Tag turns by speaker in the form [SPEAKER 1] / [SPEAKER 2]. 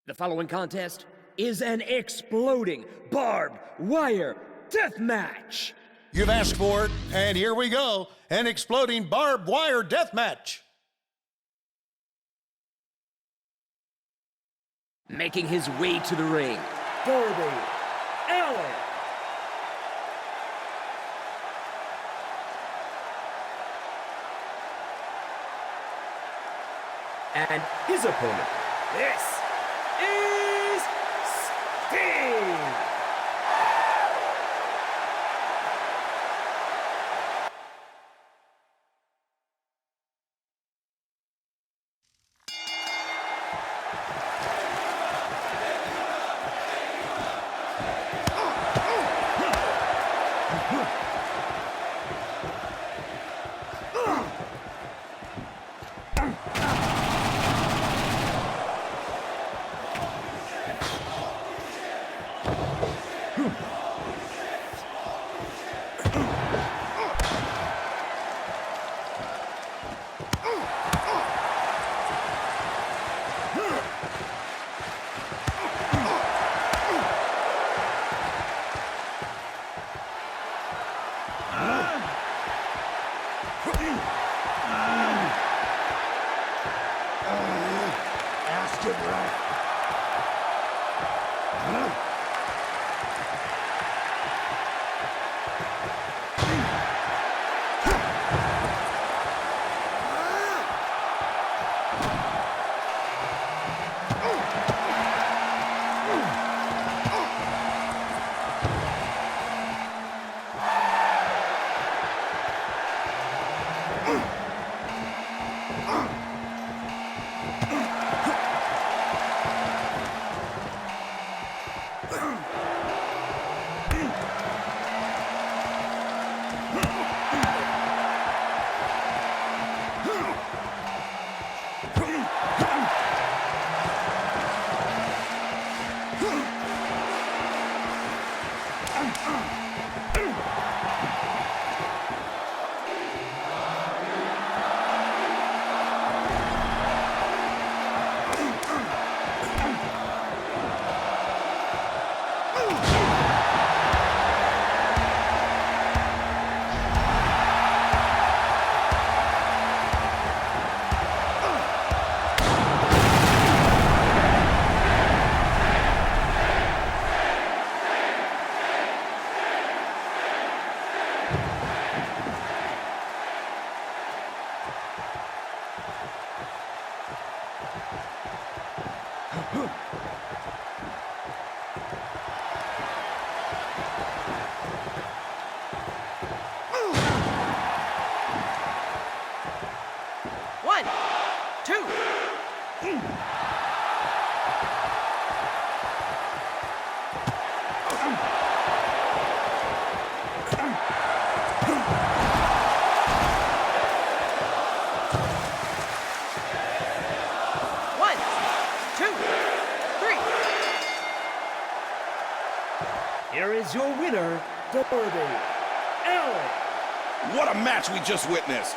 [SPEAKER 1] The following contest is an exploding barbed wire death match.
[SPEAKER 2] You've asked for it, and here we go, an exploding barbed wire death match.
[SPEAKER 1] Making his way to the ring, Darby Allin. And his opponent, this is Sting!
[SPEAKER 2] Ask it right.
[SPEAKER 1] One, two. One, two, three. Here is your winner, Darby Allin.
[SPEAKER 3] What a match we just witnessed!